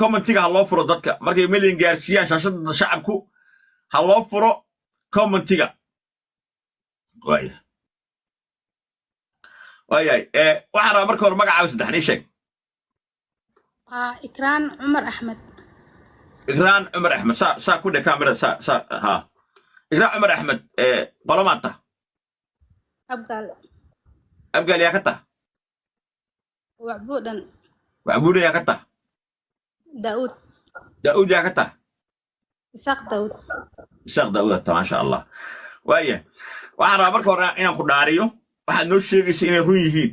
commentiga ha loo furo dadka markay milyan gaarsiiyaan shaashada shacabku ha loo furo commentiga waaya waxaan rabaa marka hore magacaaga saddexnii sheeg إكران عمر أحمد إكران عمر أحمد سا كده كاميرا سا ها إكران عمر أحمد قلماته أبقال يا كتا وعبودا يا كتا داود يا كتا إساق داود ما شاء الله وايه waxaan rabaa marka hore inaan ku dhaariyo waxaad noo sheegaysaa inay run yihiin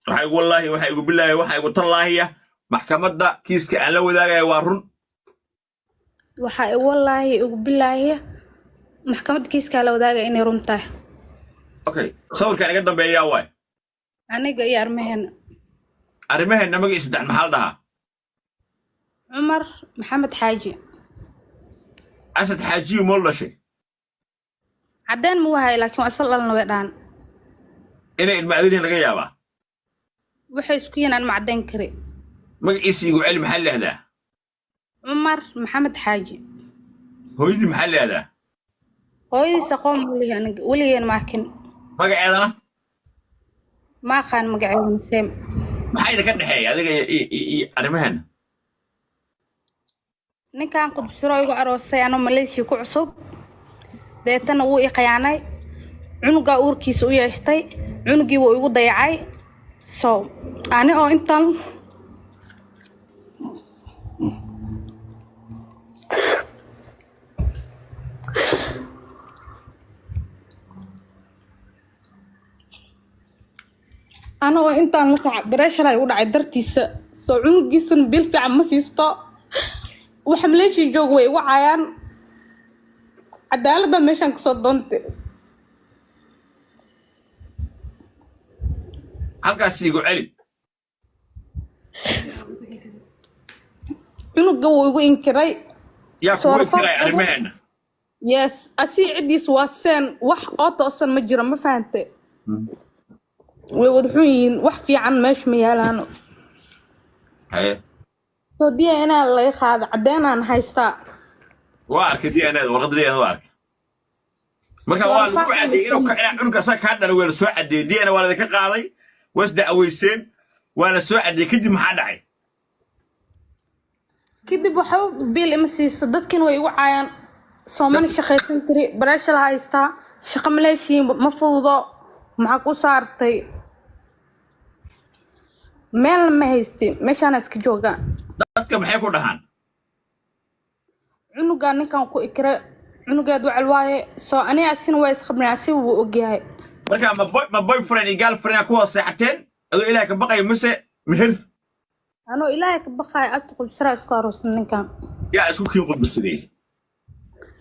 waxay wallahi waxay ugu bilaay waxay ugu tallaahiya maxkamadda kiiska aan la wadaagay waa run waxay wallahi ugu bilaay maxkamadda kiiska la wadaagay inay run tahay okay sawirkan iga dambeeyaa waay aniga iyo armahena magaciisa saddex maxaa la dhahaa عمر محمد حاجي أسد حاجي ولا شيء عدان مو هاي لكن أصل لنا ويدان إنه المعذورين لقى يابا وحيس كينا أنا معدن كري ما يسي يقول علم محل هذا عمر محمد حاجي هو يدي محل هذا هو يدي سقوم ولي أنا معكن ما قاعد أنا ما كان مقعد مسام ما حيدا كان حي هذا أرمهن ninkan qudbsiro igu aroosay ano Malaysia ku cusub deetana wuu i qiyaanay cunuga uurkiisa u yeeshtay cunugii wuu igu dayacay so ani oo intan la pressure ay u dhacay dartiisa so cunugiisan bil fiican ma siisto وحمليشي جوج وي وعيان عدالة مشان كصدنت halkaas igu celi inuu gawo igu inkiray yaa ku inkiray armahena yes asi cidiis waaseen wax oo toosan ma jiro ma fahamtay way wadxuun wax fiican meesh ma yaalaan haye soo DNA la qaad cadeenan haysta waa arkay DNA warqad DNA waa arkay marka waa lagu cadeeyay inuu ka cunka sa ka dhalo weel soo cadeeyay DNA waa la ka qaaday was daaweyseen waa la soo cadeeyay kadib maxaa dhacay kadib waxa bil imasiiso dadkan way ugu caayaan Soomaali shaqaysan tiri barasha la haysta shaqo Malaysia ma fuudo maxaa ku saartay meel ma haystin meeshaan iska joogaan dadka maxay ku dhahan cunuga ninkan ku ikra cunugeed waxa waaye soo ani asin way isqabnaa si uu ogyahay marka ma boyfriend iyo girlfriend ku wasaxateen adoo ilaahay ka baqay mise meher ano ilaahay ka baqay abti qulsara isku aroosan ninkan yaa isku kiin qudbisay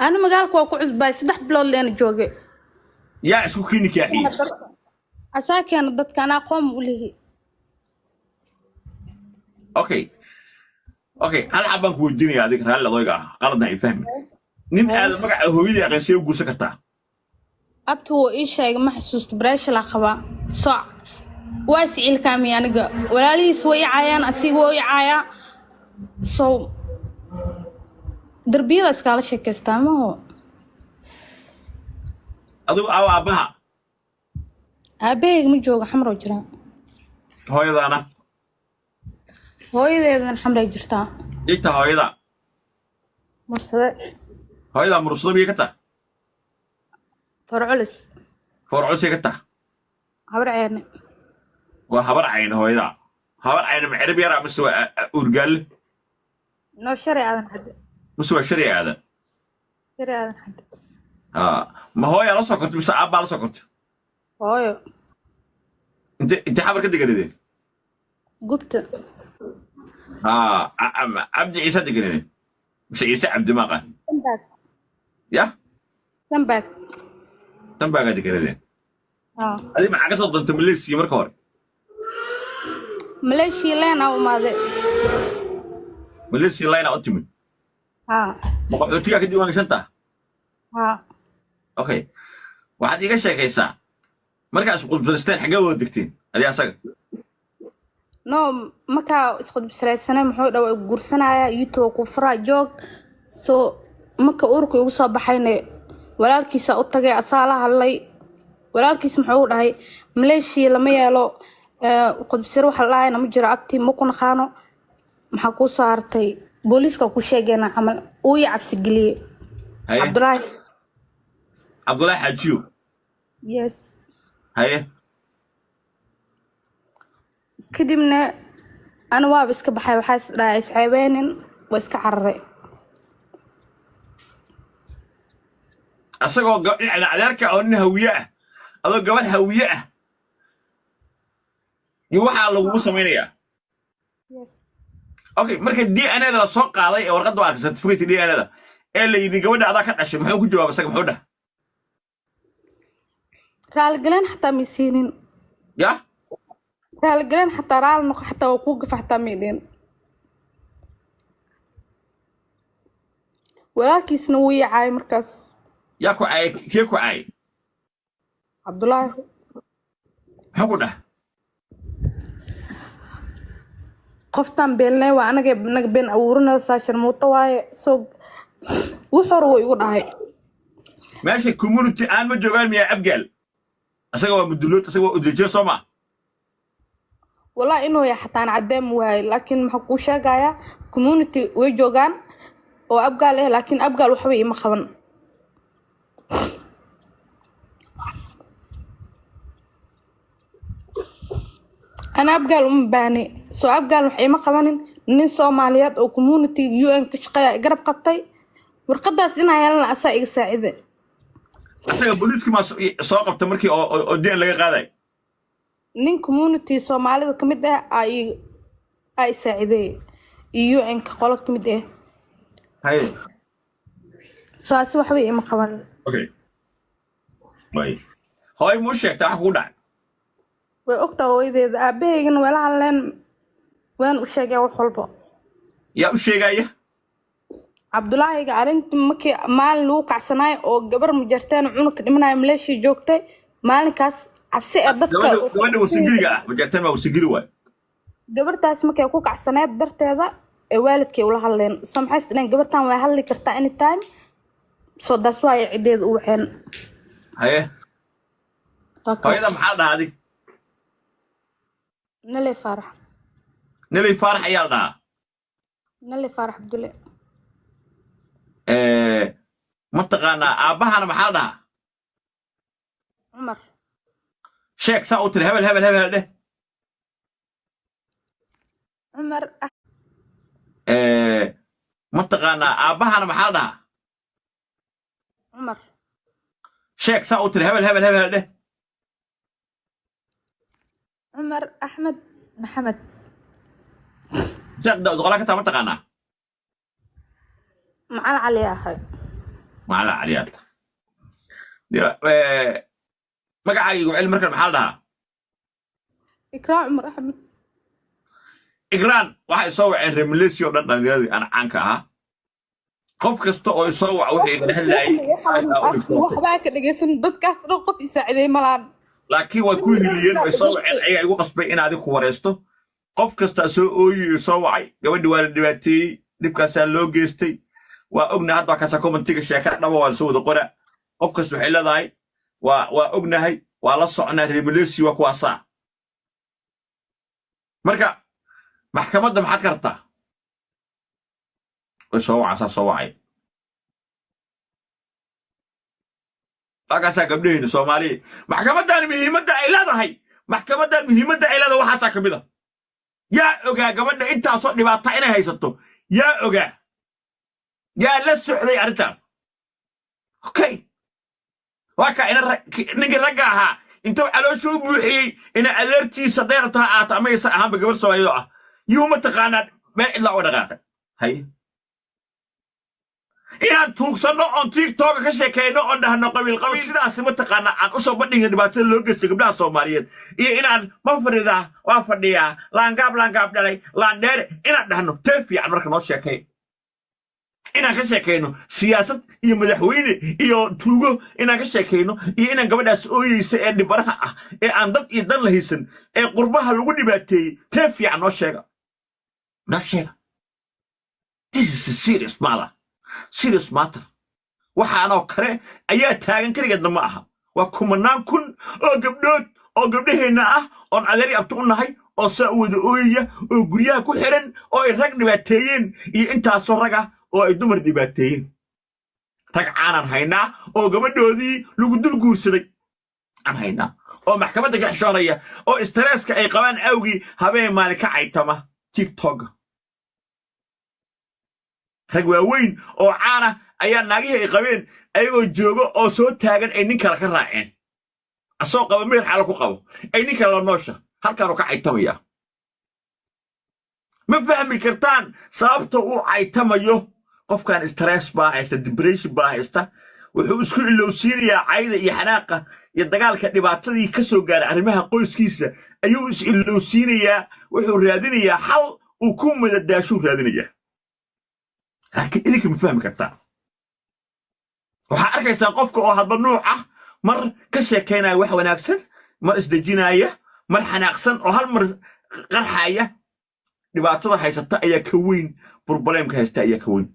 ana magaalka waa ku cusbay 3 bilood leen joogay yaa isku kiin nikaaxi asaakeena dadka ana qoom u leeyahay اوكي هل حبان كو دنيا اديك رال لدويغا قلدنا يفهم نين اد مغا هويدي aqoonsi u guusa kartaa abtu oo ii sheegay ma xasuusto baraash la qaba soo waasicil kaami aniga walaalihiis way caayaan asiga way caaya soo darbiyada iskala sheekaystaa ma ho adu aabaha abeeg ma jooga xamro jira hooyadana hooyadeedan xamray jirtaa inta hooyada mursada biyo ka taa farculis ka taa habar ceerne waa habar cayn hooyada habar cayn macrib yara mise waa urgaal no shari aadan xad mise waa shari aadan xad ma hooya la soo kortay mise aabba la soo kortay hooyo inta habar ka deganadeen gubta عبد عيسى دقنين مش عيسى عبد ماقا تنباك يا تنباك دقنين هذه ما عقصت انت مليسي مركور مليشي لين او ماذا مليسي لين او تمن مقعوتيها كدي وانا شنطة اوكي واحد يقشى كيسا مركز قلت فلسطين حقا ودكتين هذه اساق no markaa isku bisraysanay muxuu dhaw guursanaya youtube ku fara joog soo marka uurku ugu soo baxayna walaalkiisa u tagay asaala hadlay walaalkiis muxuu dhahay Malaysia lama yeelo qodbisir waxa la laayna ma jiro abti ma ku naqaano maxaa ku saartay booliska ku sheegayna amal uu yacabsi galiyay Abdullahi Hajiyo yes haye kadibna ana waab iska baxay waxa isdhaay isxaabeenin waa iska cararay asagoo adeerka oo nin hawiye ah adoo gabadh hawiye ah iyo waxa lagu sameeyaa yes okay marka DNA da la soo qaaday ee warqad waa certificate DNA da ee la yidhi gabadha adaa ka dhashay muxuu ku jawaabay isaga muxuu dhahay raal galeen xataa misiinin ya raal galeen xataa raal noqo xataa oo ku gafaxtaa meedeen walaalkiisna wuu yaacay markaas ya ku ay kee ku ay Abdullahi muxuu ku dhahay qoftan beelnay waa anaga been abuurinayo saashar muuto waaye soo wuxuu roo igu dhahay meesha community aan ma joogaan miyaa abgaal asaga waa mudulood asaga waa udeejiyo Soomaa والله إنه يحتان عدم وهاي لكن محكو شاقايا community ويجوغان وأبقى له لكن أبقى الوحوي ما خبن أنا أبقى الأم باني سو أبقى الوحوي ما خبن نين صوماليات أو community UN كشقايا قرب قبطي ورقداس إنا يالنا أسائق ساعدة asaga booliiska ma soo qabtay markii oo deen laga qaaday nin community Soomaalida kamid ah ay saaciday iyo in ka qolo kamid ah hay saasi wax weey ma qaban okay way hoy mu sheegtaa wax ku dhacay way ogtaa hooyadeeda aabaheegana wala hadleen waan u sheegay wax walba yaa u sheegaya Abdullahi ga arintii markii maalin lagu kacsanay oo gabar mujarteen cunug dhimanay Malaysia joogtay maalinkaas cabsi ee dadka gabadha wasingiliga ah mujarteen ma wasingili way gabartaas markay ku kacsaneed darteeda ee waalidkay ula hadleen samxays inay gabartan way hadli kartaa anytime soo daas way ciideed u waxeen haye hooyada maxaa dhahday nalay farax ayaa dhaha nalay farax Abdullahi ما تقانا أباها أنا محلها عمر شيك ساوت الهبل ده عمر ما تقانا أباها أنا محلها عمر شيك ساوت الهبل ده عمر أحمد محمد جد دغلاك ما تقانا معنا عليها معنا عليها مقعي علم مركز محلها إكرام عمر أحمد إكرام واحد يسوي عن ريميليسيو أنا عنك ها قف كسته أو يسوي وحي نهلاي وحباك اللي جسم ضد كسر وقف يساعدني ملان لكن وكل اللي يسوي عن أي وقص بين هذه كورستو قف كسته سوي يسوي قبل دوال دبتي دبكسر لوجستي وأغنى هذا كذا كومنتيك الشيكات نبوا والسود قرأ قفكس بحيلة ذاي وأغنى هاي ولصقنا ريميليسي وكواسا مركا محكمة دم حد كرتا وسوى عسى سواعي أكاسا قبلين سومالي محكمة دم مهمة إلى هاي محكمة دم مهمة إلى وحاسا كبيرة يا أوجا قبلنا أنت أصلا باتعنا هاي ستو يا أوجا يا لا السعودية أرتاب أوكي واقع نقدر رجعها أنتوا على شو بوحي إن أدرتي صديرتها أطعمي سأهم بقبل سويدوها يوم تقانا ما إلا ورقاتك هاي إن توكسنا عن تيك توك كشكينا عندها نقبل قبل سيدا سمتقانا عن أصلا بدين دبات اللوجس قبل سوماليين إن ما فريدا وافرديا لانقاب داري لاندير إن ده تفي عن مركز نص شكي inaan ka sheekayno siyaasad iyo madaxweyne iyo tuugo inaan ka sheekayno iyo inaan gabadhaas ooyeysa ee dhibaraha ah ee aan dad iyo dan la haysan ee qurbaha lagu dhibaateeyey tee fiican noo sheega this is a serious matter waxaanoo kale ayaa taagan keligeedna ma aha waa kumanaan kun oo gabdhood oo gabdhaheenna ah oon adeeri abti u nahay oo saa u wada ooyaya oo guryaha ku xiran oo ay rag dhibaateeyeen iyo intaasoo raga oo ay dumar dhibaateeyeen rag caanan haynaa oo gabadhoodii lagu dul guursaday aan haynaa oo maxkamadda ka xishoonaya oo stresska ay qabaan awgii habeen maalin ka caytama tiktok rag waaweyn oo caana ayaa naagihii ay qabeen ayagoo joogo oo soo taagan ay nin kale ka raaceen asoo qaba meel xaalo ku qabo ay nin kale la noosha halkaanuu ka caytamaya ma fahmi kartaan sababta uu caytamayo qofkan stress baa haysta depression baa haysta wuxuu isku ilowsiinayaa cayda iyo xanaaqa iyo dagaalka dhibaatadii ka soo gaaray arrimaha qoyskiisa ayuu is ilowsiinayaa wuxuu raadinayaa xal uu ku madadaashuu raadinayaa laakiin idinka ma fahmi kartaa waxaa arkaysaa qofka oo hadba nuuc ah mar ka sheekaynaya wax wanaagsan mar isdejinaya mar xanaaqsan oo hal mar qarxaya dhibaatada haysata ayaa ka weyn burbaleemka haysta ayaa ka weyn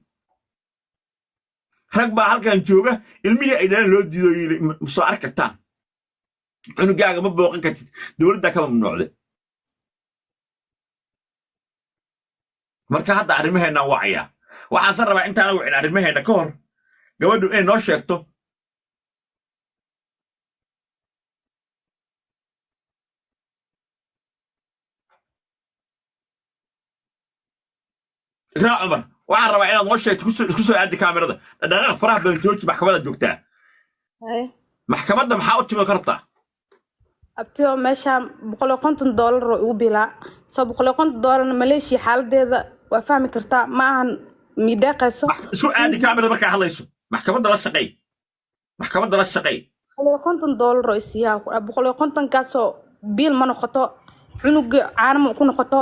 rag baa halkan jooga ilmihii ay dhalan loo diido yiri ma soo arki kartaan cunugaaga ma booqan kartid dowladda ka mamnuucday marka hadda arrimaheena wacaya waxaan rabaa intaan wicin arrimaheena ka hor gabadhu inay noo sheegto إقراء عمر waxaan rabaa inaad noo sheegto isku soo aadi kaamirada dhaqaaq faraha badan jooji maxkamadda joogtaa maxkamadda maxaa u timi kartaa abtiyo meeshaan $150 oo ugu bilaa soo $150 Malaysia xaaladeeda waa fahmi kartaa ma ahan mideeqayso isku aadi kaamirada markaa hadlayso maxkamadda la shaqay $150 oo isiyaa $150 kaasoo biil ma noqoto cunug caanimo ku noqoto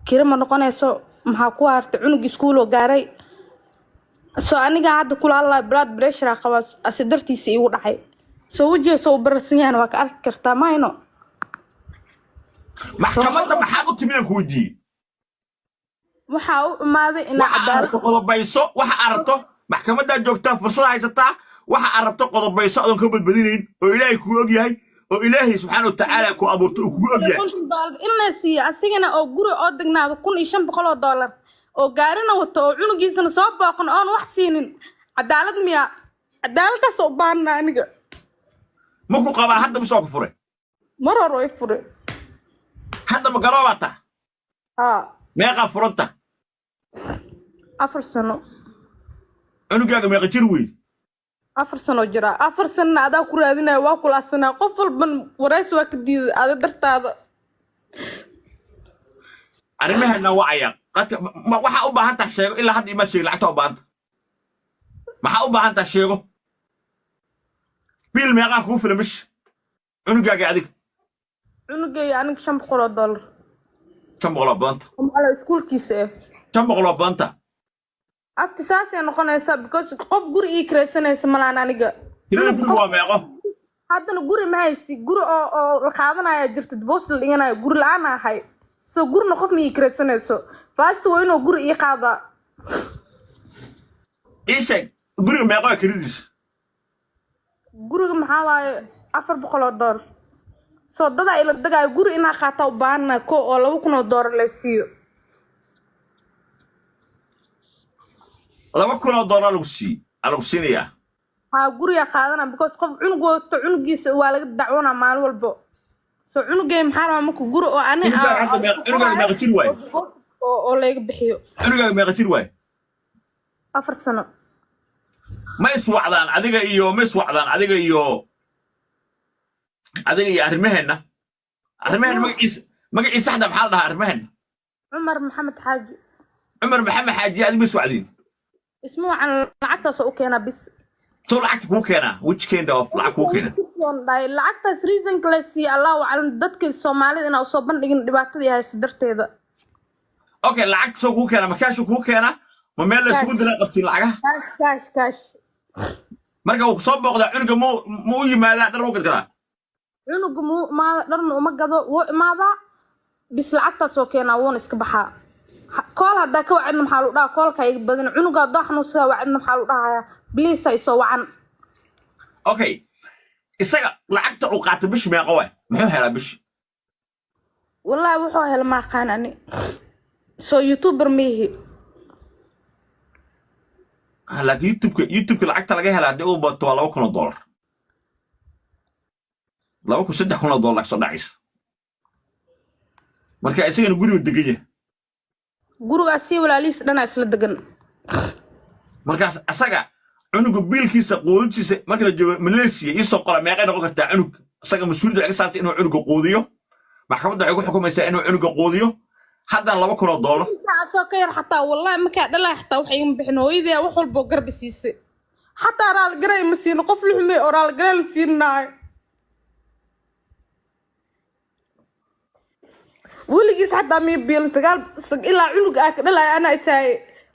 kira ma noqonayso maxaa ku hartay cunug iskuul oo gaaray soo aniga hadda kula hadlay blood pressure qaba asidartiisa igu dhacay soo wajiga soo bararsan yahay waa ka arki kartaa maayno maxkamadda maxaad u timideen ku weydiiyey waxaa u imaaday in cadaalad qodobayso waxa aragto maxkamadda joogtaa fursad haysataa waxa aragto qodobayso adoon ka badbadinayn oo ilaahay ku og yahay oo ilaahay subxaanahu wa tacaala ku abuurto oo ku og yahay $150 inna siiya asigana oo guri oo degnaado $1,500 oo gaarina wato oo cunugiisana soo booqan oon wax siinin cadaalad miya cadaaladdaas u baahna aniga ma ku qabaa hadda ma soo ku furay mar hore way furay hadda ma garoobata meeqa furanta 4 sano cunugaaga meeqa jir weyn 4 sano jira 4 sano adaa ku raadinaya waa kula asana qof walban warays waa ka diiday ada dartaada arrimaheena wacaya waxa u baahan tahay sheego ilaa hadda ima sheeg lacagta u baahanta maxaa u baahan tahay sheego bil meeqa ku filmish cunugaaga adiga aniga $500 500 banta ala iskuulkiisa 500 banta abti saasay noqonaysaa because qof guri ii kiraysanaysa malaan aniga kirada guri waa meeqo haddana guri ma haysti guri oo la qaadanaya jirto boos la dhiganayo guri la'aan ahay soo gurina qof ma ii kiraysanayso faasta waa inuu guri ii qaadaa ii sheeg guriga meeqo kiradiisa guriga maxaa waaye $400 soo dada ila dagaayo guri inaa qaataa u baahana ko oo $2,000 la siiyo $2,000 lagu siinayaa haa guriga qaadana because qof cunug wato cunugiisa waa laga dacwoonaa maalin walbo soo cunugay maxaa rabaa marka guri oo aniga cunugaaga meeqa jir waaye oo laga bixiyo cunugaaga meeqa jir waaye 4 sano ma iswacdaan adiga iyo arrimaheena magaciisa saxda maxaa la dhahaa arrimaheena Cumar Maxamed Xaaji adiga ma iswacdiin اسمه عن لعقتها سو كينا بس سو لعقت كو كينا which kind of لعق كو كينا لعقتها reason كلاسي الله وعلم ددك الصومالي إنه soo bandhigin dhibaatadii hay sidarteeda okay lacag soo ku keena markaashu ku keena ma meel la isugu كاش dilaa qabtiin lacagaha كاش كاش كاش marka uu soo booqdaa cunuga ma u yimaadaa dhar u gadgadaa cunuga ما درنا وما قضوا وماذا بس لعقتها سوكينا وون اسكبحا كول هدا كوعدنا محلو دا كول كاي بدن عنقا ضحنو سا وعدنا محلو دا بليس اي سو وعن okay isaga lacagta uu qaato bish meeqa way muxuu helaa bish والله وحو هل ما كان اني سو يوتيوبر ميهي laakiin youtube lacagta laga helaa hadii uu bato waa $2,000 $3,000 soo dhacaysa marka isagana guriga degan yahay guriga si walaaliis dhana isla degan markaas asaga cunuga biilkiisa qoodintiisa marka la joogo Malaysia isoo qora meeqa noqon kartaa cunug asaga mas'uuliyad laga saartay inuu cunuga qoodiyo maxkamadda waxay ku xukumaysaa inuu cunuga qoodiyo haddana $2,000 soo ka yar xataa wallahi ma ka dhalay xataa waxay ima bixin hooyadii wax walba garb siisay xataa raal garay ma siin qof luxmay oo raal garay siinay weligiis xataa mi biil sagaal ilaa cunug ah ka dhalay ana isaay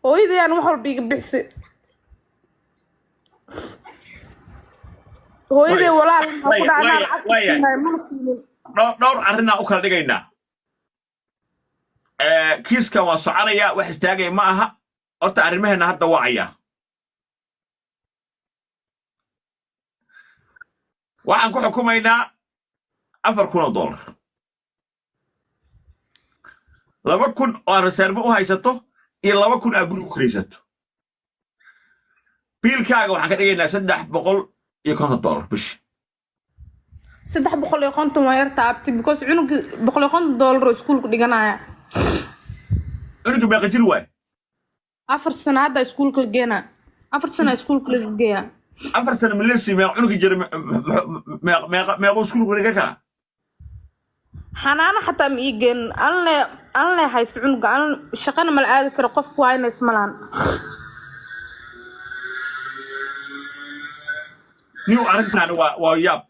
hooyadii aan wax walba iga bixisay hooyadii walaal ma ku dhacnaa dhowr arrinaa u kala dhigaynaa kiiskan waa soconaya wax istaagaya ma aha horta arrimaheena hadda wacaya waxaan ku xukumaynaa $4,000 2,000 oo reserve u haysato iyo 2,000 aad guriga ku kiraysato biilkaaga waxaan ka dhigaynaa $350 bish $350 waa yarta abti because cunug $150 iskuulku dhiganaya cunuga meeqa jir waay 4 sano hadda iskuulka la geena 4 sano iskuulka la geeya 4 sano Malaysia meeqa cunuga jir meeqa iskuulka dhiga kara xanaana xataa ma ii geen anle haysto cunuga an shaqana mal aadi karo qofku waa inay ismalaan niyo arrintan waa yaab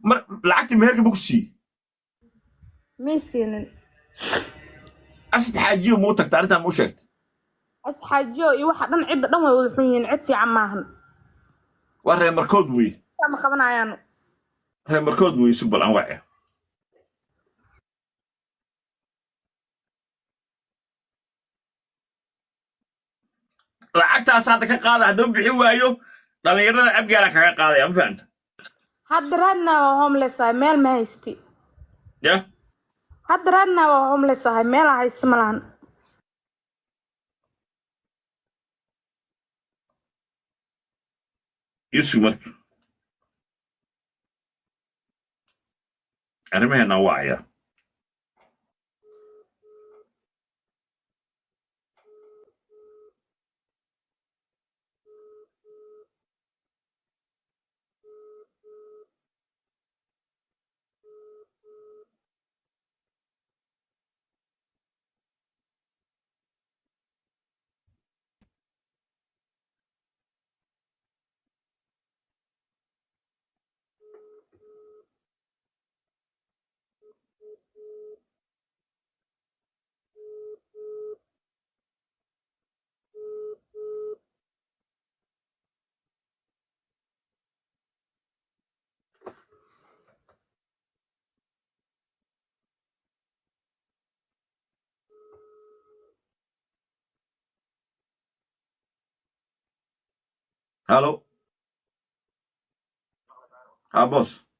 mar lacagta meherka bugsi meesinin asad xaajiyo muu tagta arrintan muu sheegtay asxaajiyo iyo waxa dhan cid dhan way wada xun yihiin cid fiican maahan waa reer markood wey ma qabanayaan reer markood wey subal aan wacay lacagtaas hadda ka qaada hadduu bixi waayo dhalinyarada abgaala kaga qaadaya ma fahanta hadda raadna waa homeless ah meel ma haysti ya hadda raadna waa homeless ah meel haysti ma lahan yusuf marka arrimaheena wacaya Halo. Boss.